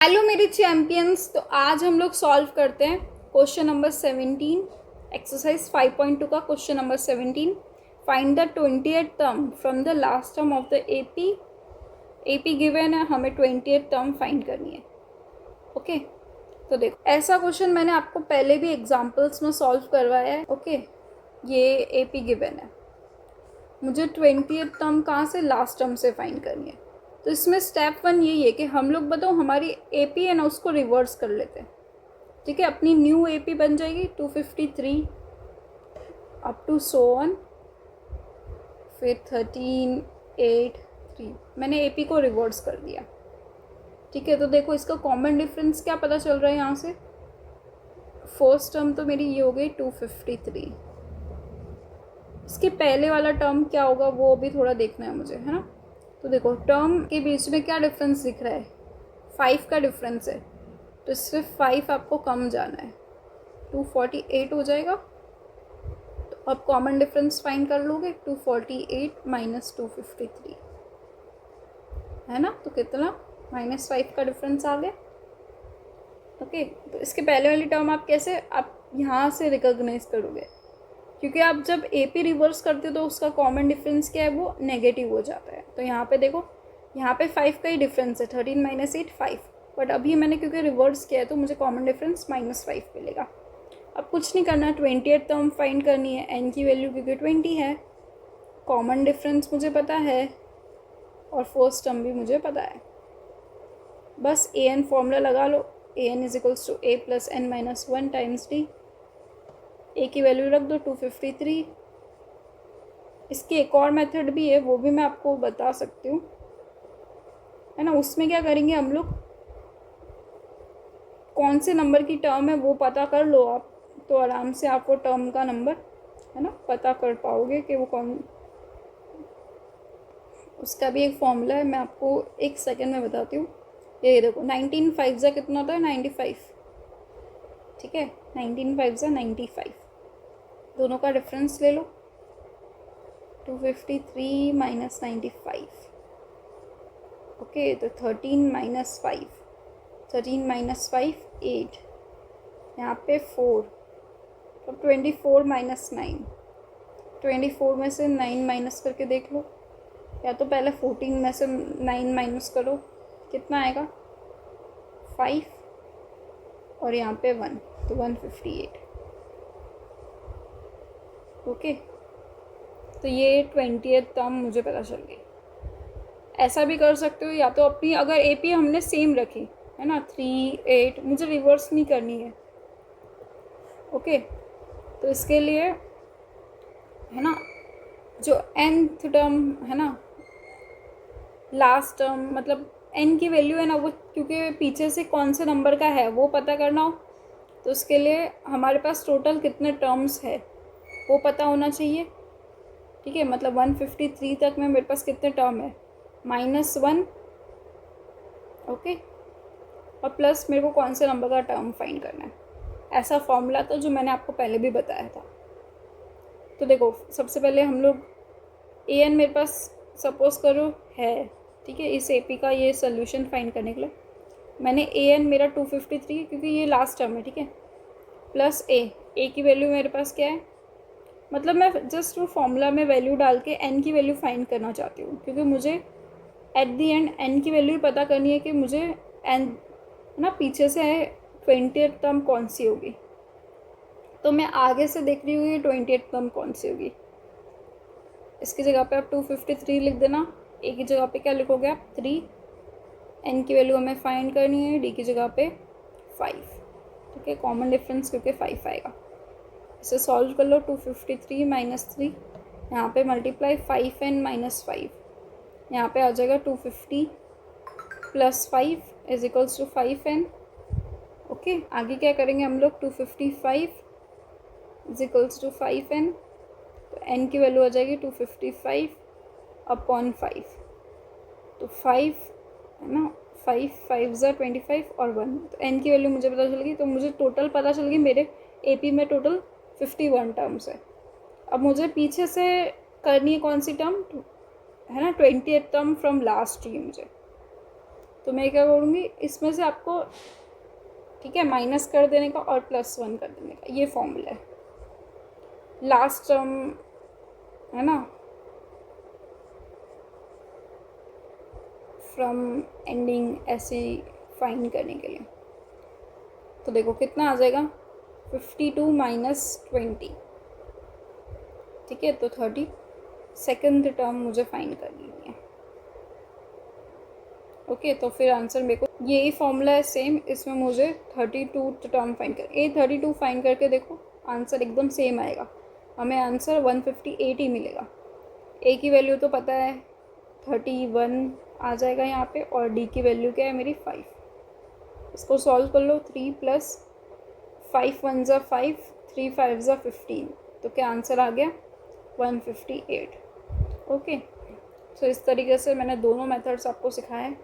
Hello मेरे champions. तो आज हम लोग सॉल्व करते हैं क्वेश्चन नंबर 17, एक्सरसाइज 5.2 का question number 17। Find the 20th term from the last term of the AP given है, हमें 20th टर्म फाइंड करनी है। ओके, तो देखो ऐसा क्वेश्चन मैंने आपको पहले भी एग्जांपल्स में सॉल्व करवाया है। ओके, ये एपी गिवन है, मुझे 20th टर्म कहाँ से, लास्ट टर्म से फाइंड करनी है। तो इसमें स्टेप 1 यही है कि हम लोग बताओ हमारी एपी है ना, उसको रिवर्स कर लेते हैं। ठीक है, अपनी न्यू एपी बन जाएगी 253 अप टू सो ऑन, फिर 13 8 3। मैंने एपी को रिवर्स कर दिया। ठीक है, तो देखो इसका कॉमन डिफरेंस क्या पता चल रहा है यहाँ से। फर्स्ट टर्म तो मेरी ये हो गई 253। इसके पहले वाला टर्म क्या होगा वो भी थोड़ा देखना है मुझे, है ना। तो देखो टर्म के बीच में क्या डिफरेंस दिख रहा है, 5 का डिफरेंस है। तो इससे 5 आपको कम जाना है, 248 हो जाएगा। तो अब कॉमन डिफरेंस फाइंड कर लोगे, 248 माइनस 253, है ना। तो कितना, -5 का डिफरेंस आ गया। ओके, तो इसके पहले वाली टर्म आप कैसे, आप यहाँ से रिकॉग्नाइज करोगे, क्योंकि आप जब एपी रिवर्स करते हो तो उसका कॉमन डिफरेंस क्या है, वो नेगेटिव हो जाता है। तो यहाँ पे देखो, यहाँ पे 5 का ही डिफरेंस है, 13 माइनस 8 5। बट अभी मैंने क्योंकि रिवर्स किया है तो मुझे कॉमन डिफरेंस -5 मिलेगा। अब कुछ नहीं करना, 20th टर्म फाइंड करनी है। एन की वैल्यू क्योंकि 20 है, कॉमन डिफरेंस मुझे पता है और फर्स्ट टर्म भी मुझे पता है। बस ए एन फॉर्मूला लगा लो, A N is equals to A plus N minus 1 times D. A की वैल्यू रख दो 253। इसकी एक और मेथड भी है, वो भी मैं आपको बता सकती हूँ, है ना। उसमें क्या करेंगे हम लोग, कौन से नंबर की टर्म है वो पता कर लो आप, तो आराम से आपको टर्म का नंबर, है ना, पता कर पाओगे कि वो कौन। उसका भी एक फॉर्मूला है, मैं आपको एक सेकेंड में बताती हूँ। ये देखो 19 5 जा कितना होता है, 95। ठीक है, 19 5 जा 95। दोनों का डिफरेंस ले लो, 253 माइनस 95। ओके, तो 13 माइनस 5, 13 माइनस 5 8, यहाँ पे 4। तो 24 माइनस 9, 24 में से 9 माइनस करके देख लो, या तो पहले 14 में से 9 माइनस करो, कितना आएगा 5, और यहाँ पे 1, तो 158। ओके, तो ये 20th टर्म मुझे पता चल गई। ऐसा भी कर सकते हो, या तो अपनी अगर एपी हमने सेम रखी है ना, 3 8, मुझे रिवर्स नहीं करनी है। ओके, तो इसके लिए, है ना, जो nth टर्म है ना, लास्ट टर्म मतलब n की वैल्यू है ना, वो क्योंकि पीछे से कौन से नंबर का है वो पता करना हो, तो उसके लिए हमारे पास टोटल कितने टर्म्स है वो पता होना चाहिए। ठीक है, मतलब 153 तक में मेरे पास कितने टर्म है, -1। ओके, और प्लस मेरे को कौन से नंबर का टर्म फाइंड करना है। ऐसा फॉर्मूला था जो मैंने आपको पहले भी बताया था। तो देखो सबसे पहले हम लोग ए एन मेरे पास सपोज करो है, ठीक है, इस एपी का ये सोल्यूशन फाइंड करने के लिए मैंने ए एन मेरा 253 क्योंकि ये लास्ट टर्म है, ठीक है, प्लस ए की वैल्यू मेरे पास क्या है, मतलब मैं जस्ट वो फॉर्मूला में वैल्यू डाल के एन की वैल्यू फाइंड करना चाहती हूँ, क्योंकि मुझे एट दी एंड एन की वैल्यू पता करनी है कि मुझे एन ना पीछे से 20th टर्म कौन सी होगी। तो मैं आगे से देख रही हूँ ये 20th टर्म कौन सी होगी। इसकी जगह पे आप 253 लिख देना, ए की जगह पे क्या लिखोगे आप 3, एन की वैल्यू हमें फाइंड करनी है, डी की जगह पे 5। ठीक है, कॉमन डिफरेंस क्योंकि 5 आएगा। इसे सॉल्व कर लो, 253 माइनस 3, यहाँ पे मल्टीप्लाई 5n माइनस 5, यहाँ पे आ जाएगा 250 plus 5 is equals to 5n। Okay, आगे क्या करेंगे हम लोग, 255 इज इक्वल्स टू 5n, तो n की वैल्यू आ जाएगी 255 अपॉन 5, तो 5 है ना, 5 5 ज़ा 25 और 1, तो n की वैल्यू मुझे पता चल गई। तो मुझे टोटल पता चल गई, मेरे एपी में टोटल 51 टर्म्स है। अब मुझे पीछे से करनी है कौन सी टर्म, है ना, 20th term from last year मुझे। तो मैं क्या करूँगी, इसमें से आपको ठीक है माइनस कर देने का और +1 कर देने का, ये फॉर्मूला है। लास्ट टर्म है ना, फ्रॉम एंडिंग ऐसे फाइंड करने के लिए। तो देखो कितना आ जाएगा, 52 माइनस 20, ठीक है। तो 30 सेकेंड टर्म मुझे फाइंड करनी है। ओके, तो फिर आंसर मेरे को यही फॉर्मूला है सेम, इसमें मुझे 32 टर्म फाइंड कर, 32 फाइंड करके देखो आंसर एकदम सेम आएगा, हमें आंसर 158 ही मिलेगा। ए की वैल्यू तो पता है 31 आ जाएगा यहाँ पे, और डी की वैल्यू क्या है मेरी 5। इसको सॉल्व कर लो, 3 + 5 1 ज़ा 5, 3 5 ज़ा 15, तो क्या आंसर आ गया 158। ओके, तो इस तरीके से मैंने दोनों मेथड्स आपको सिखाए हैं।